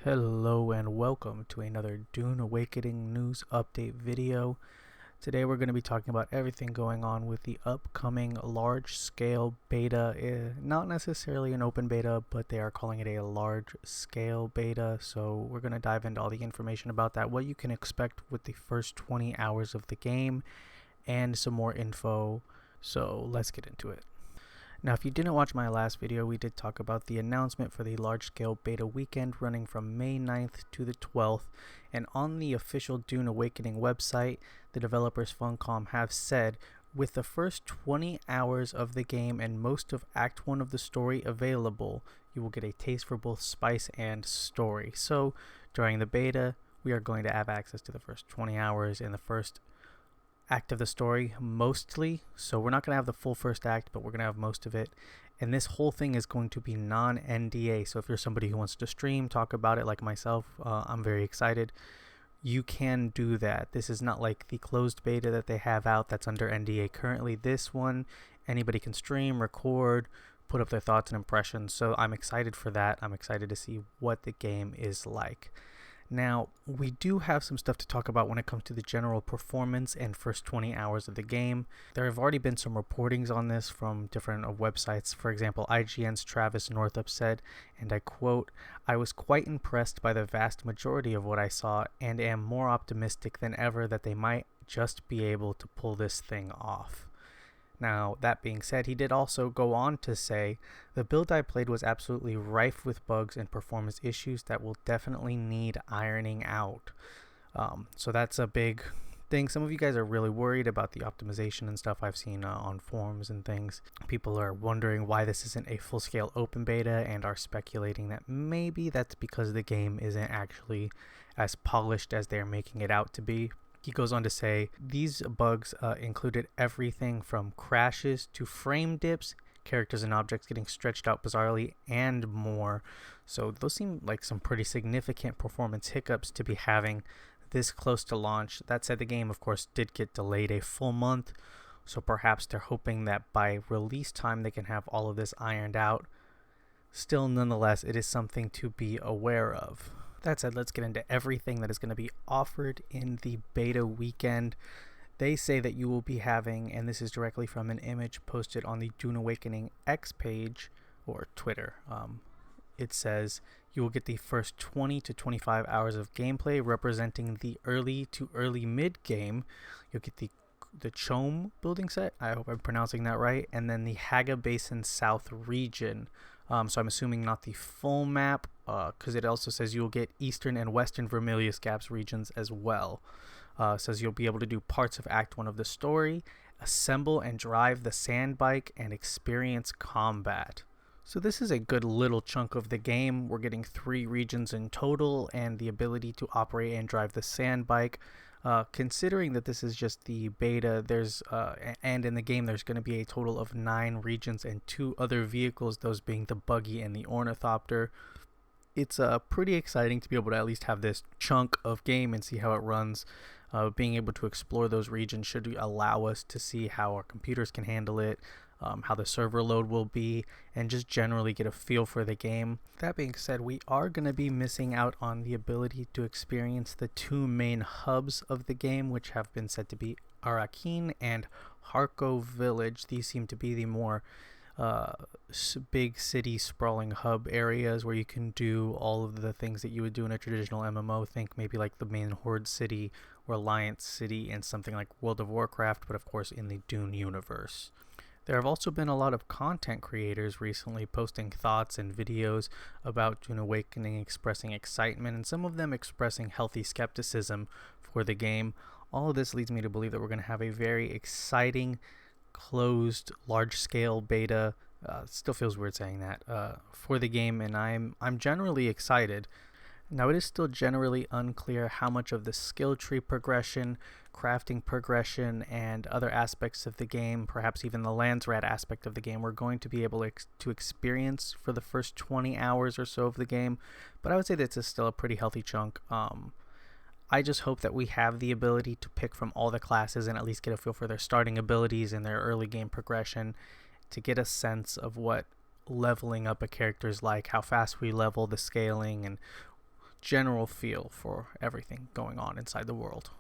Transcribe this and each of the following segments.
Hello and welcome to another Dune Awakening news update video. Today we're going to be talking about everything going on with the upcoming large-scale beta. Not necessarily an open beta, but they are calling it a large-scale beta. So we're going to dive into all the information about that, what you can expect with the first 20 hours of the game, and some more info. So let's get into it. Now, if you didn't watch my last video, we did talk about the announcement for the large-scale beta weekend running from May 9th to the 12th, and on the official Dune Awakening website, the developers Funcom have said, with the first 20 hours of the game and most of Act 1 of the story available, you will get a taste for both spice and story. So, during the beta, we are going to have access to the first 20 hours and the first act of the story mostly, so we're not going to have the full first act, but we're going to have most of it. And this whole thing is going to be non-NDA, so if you're somebody who wants to stream, talk about it like myself, I'm very excited, you can do that. This is not like the closed beta that they have out that's under NDA currently. This one, anybody can stream, record, put up their thoughts and impressions, so I'm excited for that. I'm excited to see what the game is like. Now, we do have some stuff to talk about when it comes to the general performance and first 20 hours of the game. There have already been some reportings on this from different websites. For example, IGN's Travis Northup said, and I quote, "I was quite impressed by the vast majority of what I saw and am more optimistic than ever that they might just be able to pull this thing off." Now, that being said, he did also go on to say, "The build I played was absolutely rife with bugs and performance issues that will definitely need ironing out." So that's a big thing. Some of you guys are really worried about the optimization and stuff I've seen on forums and things. People are wondering why this isn't a full-scale open beta and are speculating that maybe that's because the game isn't actually as polished as they're making it out to be. He goes on to say, these bugs included everything from crashes to frame dips, characters and objects getting stretched out bizarrely, and more. So those seem like some pretty significant performance hiccups to be having this close to launch. That said, the game, of course, did get delayed a full month, so perhaps they're hoping that by release time they can have all of this ironed out. Still, nonetheless, it is something to be aware of. That said, let's get into everything that is going to be offered in the beta weekend. They say that you will be having, and this is directly from an image posted on the Dune Awakening X page, or Twitter, it says you will get the first 20 to 25 hours of gameplay representing the early to early mid game. You'll get the Chome building set, I hope I'm pronouncing that right, and then the Haga Basin South region. So I'm assuming not the full map, because it also says you'll get Eastern and Western Vermilius Gaps regions as well. It says you'll be able to do parts of Act 1 of the story, assemble and drive the sand bike, and experience combat. So this is a good little chunk of the game. We're getting 3 regions in total, and the ability to operate and drive the sand bike. Considering that this is just the beta, and in the game there's going to be a total of 9 regions and 2 other vehicles, those being the buggy and the ornithopter. It's pretty exciting to be able to at least have this chunk of game and see how it runs. Being able to explore those regions should allow us to see how our computers can handle it, how the server load will be, and just generally get a feel for the game. That being said, we are going to be missing out on the ability to experience the 2 main hubs of the game, which have been said to be Arrakeen and Harko Village. These seem to be the more big city sprawling hub areas where you can do all of the things that you would do in a traditional MMO. Think maybe like the main Horde City or Alliance City and something like World of Warcraft, but of course in the Dune universe. There have also been a lot of content creators recently posting thoughts and videos about Dune Awakening, expressing excitement, and some of them expressing healthy skepticism for the game. All of this leads me to believe that we're going to have a very exciting, closed, large-scale beta. Still feels weird saying that, for the game, and I'm generally excited. Now, it is still generally unclear how much of the skill tree progression, crafting progression, and other aspects of the game, perhaps even the Landsrat aspect of the game, we're going to be able to experience for the first 20 hours or so of the game, but I would say that it's still a pretty healthy chunk. I just hope that we have the ability to pick from all the classes and at least get a feel for their starting abilities and their early game progression to get a sense of what leveling up a character is like, how fast we level, the scaling, and general feel for everything going on inside the world.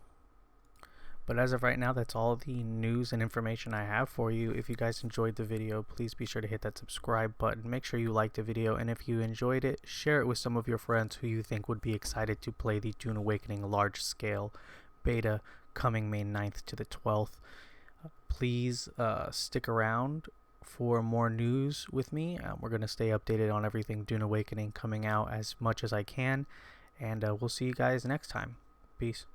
But as of right now, that's all the news and information I have for you. If you guys enjoyed the video, please be sure to hit that subscribe button. Make sure you like the video, and if you enjoyed it, share it with some of your friends who you think would be excited to play the Dune Awakening large scale beta coming May 9th to the 12th. Please stick around for more news with me. We're going to stay updated on everything Dune Awakening coming out as much as I can, and we'll see you guys next time. Peace.